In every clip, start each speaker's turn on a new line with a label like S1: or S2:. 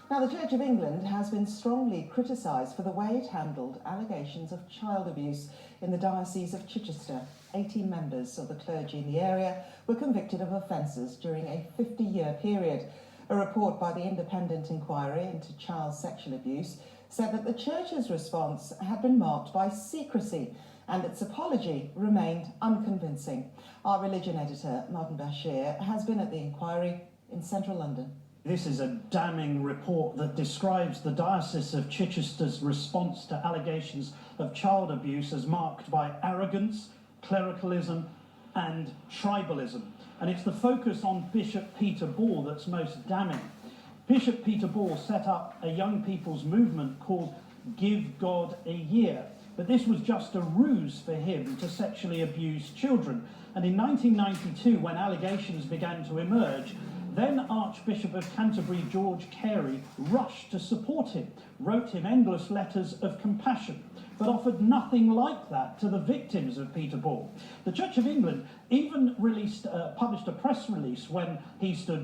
S1: Now, the Church of England has been strongly criticised for the way it handled allegations of child abuse in the Diocese of Chichester. 18 members of the clergy in the area were convicted of offences during a 50-year period. A report by the Independent Inquiry into Child Sexual Abuse said that the Church's response had been marked by secrecy and its apology remained unconvincing. Our religion editor, Martin Bashir, has been at the inquiry in central London.
S2: This is a damning report that describes the Diocese of Chichester's response to allegations of child abuse as marked by arrogance, clericalism and tribalism. And it's the focus on Bishop Peter Ball that's most damning. Bishop Peter Ball set up a young people's movement called Give God a Year. But this was just a ruse for him to sexually abuse children. And in 1992, when allegations began to emerge, then Archbishop of Canterbury George Carey rushed to support him, wrote him endless letters of compassion, but offered nothing like that to the victims of Peter Ball. The Church of England even published a press release when Peter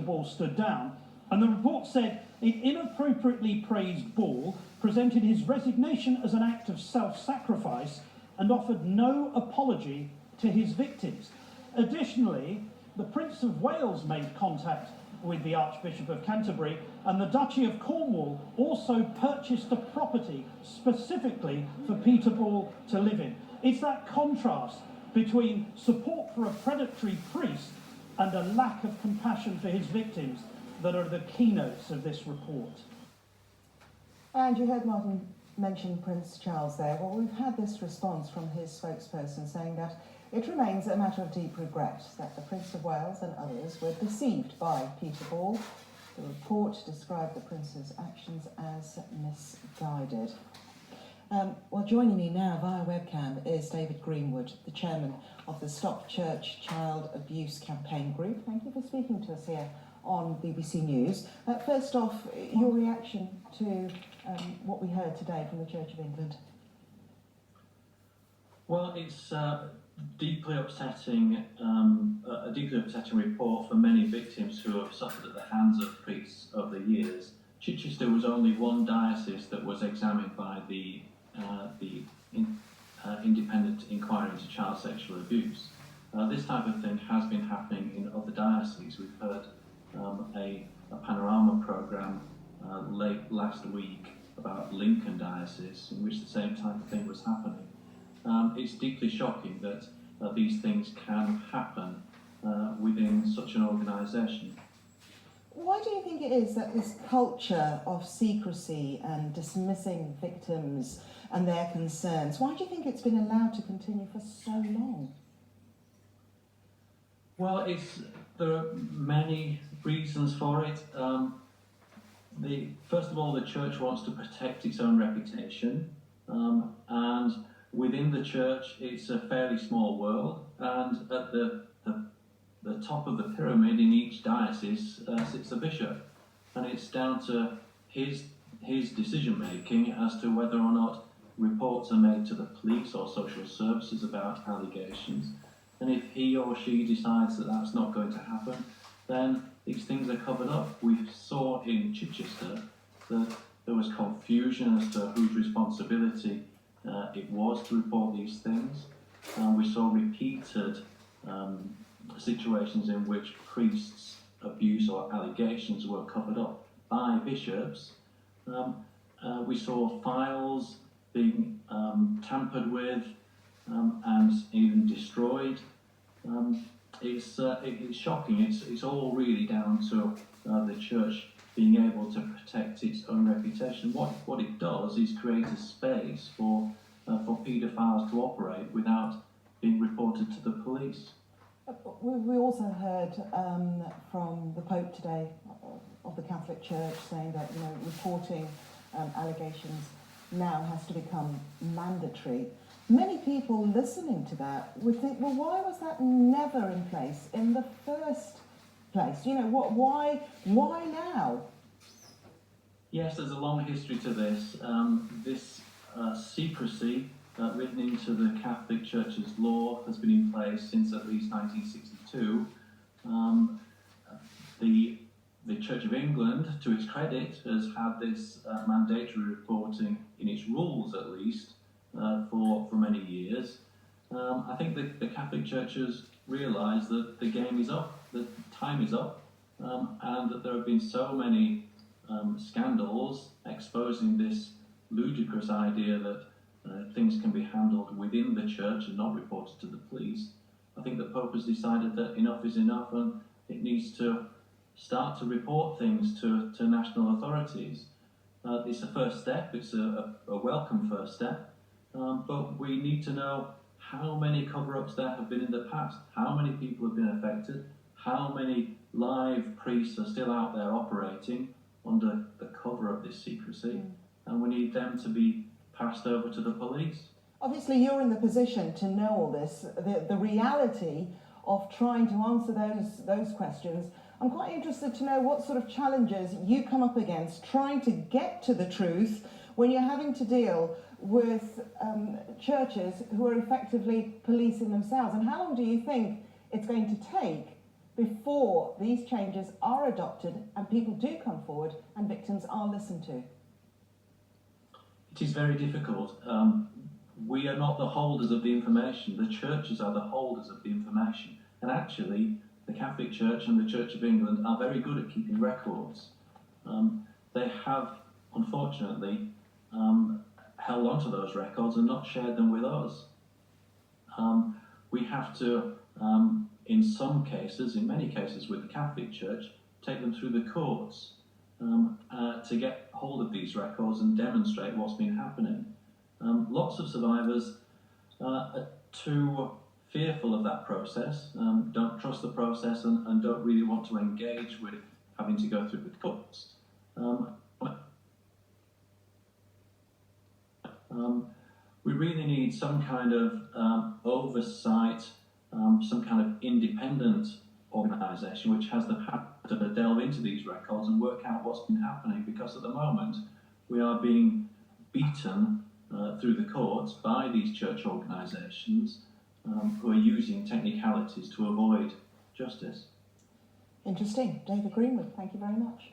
S2: Ball stood down, and the report said it inappropriately praised Ball, presented his resignation as an act of self-sacrifice, and offered no apology to his victims. Additionally, the Prince of Wales made contact with the Archbishop of Canterbury, and the Duchy of Cornwall also purchased a property specifically for Peter Ball to live in. It's that contrast between support for a predatory priest and a lack of compassion for his victims that are the keynotes of this report.
S1: And you heard Martin mention Prince Charles there. Well, we've had this response from his spokesperson saying that it remains a matter of deep regret that the Prince of Wales and others were deceived by Peter Ball. The report described the Prince's actions as misguided. Well, joining me now via webcam is David Greenwood, the chairman of the Stop Church Child Abuse Campaign Group. Thank you for speaking to us here on BBC News. First off, your reaction to what we heard today from the Church of England.
S3: Well, it's deeply upsetting, a deeply upsetting report for many victims who have suffered at the hands of priests over the years. Chichester was only one diocese that was examined by the Independent Inquiry into Child Sexual Abuse. This type of thing has been happening in other dioceses. We've heard a panorama programme late last week about Lincoln Diocese, in which the same type of thing was happening. It's deeply shocking that these things can happen within such an organisation.
S1: Why do you think it is that this culture of secrecy and dismissing victims and their concerns, why do you think it's been allowed to continue for so long?
S3: Well, there are many reasons for it. First of all, the church wants to protect its own reputation, and within the church, it's a fairly small world, and at the top of the pyramid in each diocese sits a bishop, and it's down to his decision making as to whether or not reports are made to the police or social services about allegations. And if he or she decides that that's not going to happen, then these things are covered up. We saw in Chichester that there was confusion as to whose responsibility it was to report these things. We saw repeated situations in which priests' abuse or allegations were covered up by bishops. We saw files being tampered with and even destroyed. It's shocking. It's all really down to the church being able to protect its own reputation. What it does is create a space for paedophiles to operate without being reported to the police.
S1: We also heard from the Pope today of the Catholic Church saying that reporting allegations now has to become mandatory. Many people listening to that would think, well, why was that never in place in the first place? Why now?
S3: Yes, there's a long history to this. This secrecy written into the Catholic Church's law has been in place since at least 1962. The Church of England, to its credit, has had this mandatory reporting in its rules, at least, for many years. I think the Catholic Church has realised that the game is up, that time is up, and that there have been so many scandals exposing this ludicrous idea that things can be handled within the church and not reported to the police. I think the Pope has decided that enough is enough and it needs to start to report things to national authorities. It's a first step, it's a welcome first step, but we need to know how many cover-ups there have been in the past, how many people have been affected, how many live priests are still out there operating under the cover of this secrecy, and we need them to be passed over to the police.
S1: Obviously, you're in the position to know all this, the reality of trying to answer those questions. I'm quite interested to know what sort of challenges you come up against trying to get to the truth when you're having to deal with churches who are effectively policing themselves. And how long do you think it's going to take before these changes are adopted and people do come forward and victims are listened to?
S3: It is very difficult. We are not the holders of the information. The churches are the holders of the information. And actually, the Catholic Church and the Church of England are very good at keeping records. They have, unfortunately, held on to those records and not shared them with us. We have to, in some cases, in many cases with the Catholic Church, take them through the courts to get hold of these records and demonstrate what's been happening. Lots of survivors are too fearful of that process, don't trust the process and don't really want to engage with having to go through the courts. We really need some kind of oversight, some kind of independent organisation which has the power to delve into these records and work out what's been happening, because at the moment we are being beaten through the courts by these church organisations who are using technicalities to avoid justice.
S1: Interesting. David Greenwood, thank you very much.